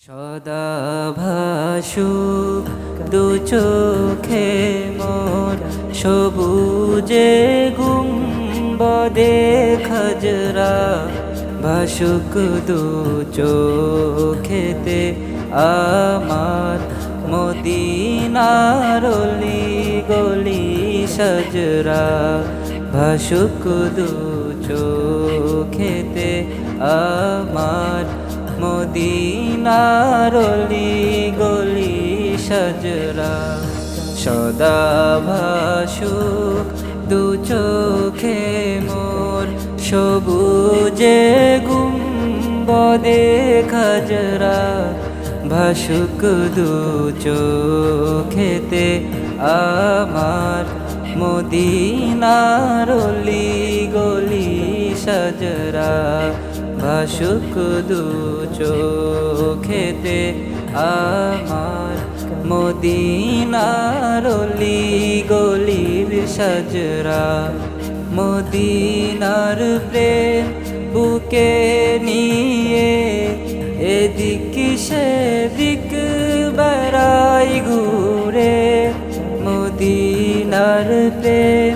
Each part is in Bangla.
সদা ভাসুক দু চোখে মোর সবুজে গুম্বদে খজরা ভাসুক দু চোখেতে আমার মদিনার অলি গলি সজরা ভাসুক দু চোখেতে আমার মদিনার অলি গলি সজরা সদা ভাসুক দু চোখে মোর সবুজে গুম্বদে খজরা ভাসুক দু চোখেতে আমার মদিনার অলি গলি সজরা ভাসুক দু চোখেতে আমার মদিনার অলি গলির সজরা মদিনার প্রেম বুকে নিয়ে এদিক সেদিক বেড়াই ঘুরে মদিনার প্রেম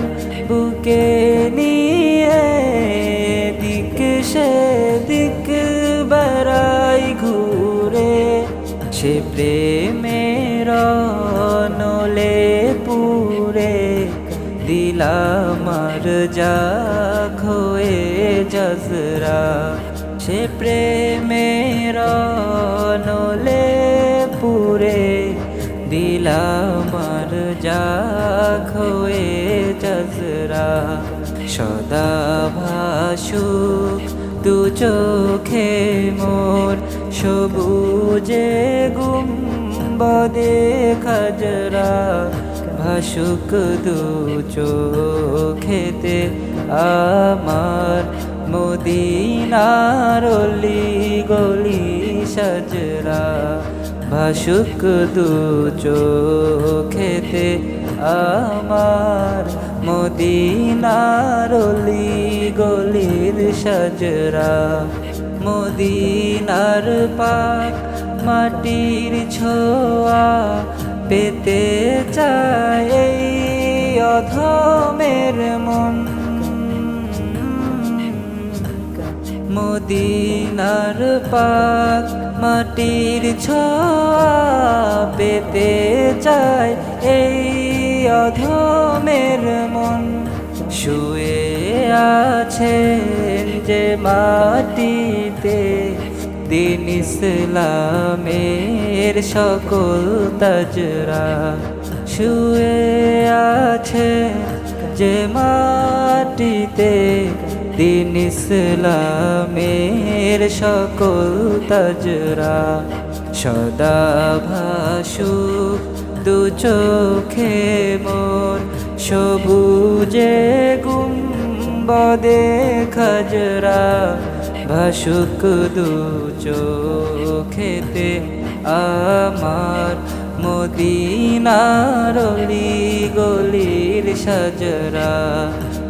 বুকে নিয়ে এদিক সেদিক বেড়াই ঘুরে সে প্রেমের নলে পুরে দিলামার যা খোয়ে জজরা সে প্রেমের নলে পুরে দিলামার যা খোয়ে জজরা সদা ভাসুক দু চোখে মোর সবুজে গুম্বদে খজরা ভাসুক দু চোখেতে আমার মদিনার অলি গলি সজরা ভাসুক দু চোখেতে আমার মদিনার অলি গলির সজরা মদিনার পাক মাটির ছোঁয়া পেতে চায় এই অধমের মন মদিনার পাক মাটির ছোঁয়া পেতে চায় এই অধমের মন শুয়ে আছেন যে মাটিতে দিন ইসলামের সকল তাজরা শুয়ে আছে যে মাটিতে দিন ইসলামের সকল তাজরা সদা ভাসুক দু চোখে মোর সবুজে গুম্বদে খজরা ভাসুক দু চোখেতে আমার মদিনার অলি গলির সজরা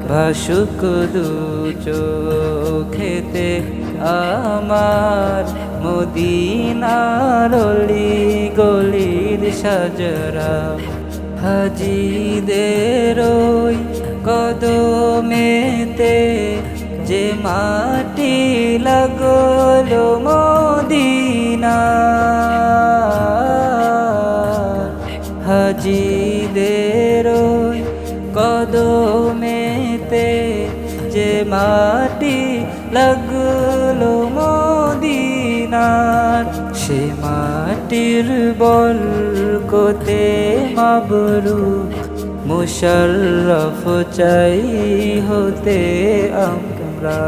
ভাসুক দু চোখেতে আমার মদিনার অলি গলির সজরা হাজিদের ওই কদমেতে যে মাটি লাগলো মদিনা হাজিদের ওই কদমেতে যে মাটি লাগলো মদিনার সে মাটির বরকতে মাবরুক মুশাররফ চাই হতে আমরা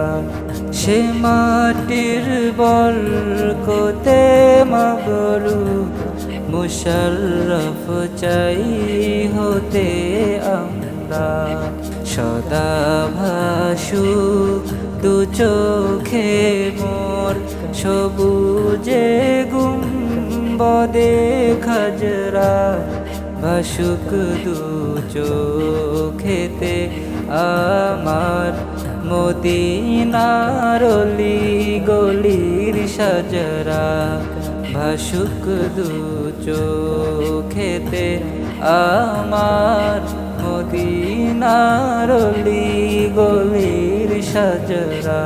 সে মাটির বরকতে মাবরুক মুশাররফ চাই হতে আমরা সদা ভাসুক দু চোখে মোর সবুজে গুম্বদে খজরা ভাসুক দু চোখেতে আমার মদিনার অলি গলির সজরা ভাসুক দু চোখেতে আমার মদিনার অলি গলির সাজরা।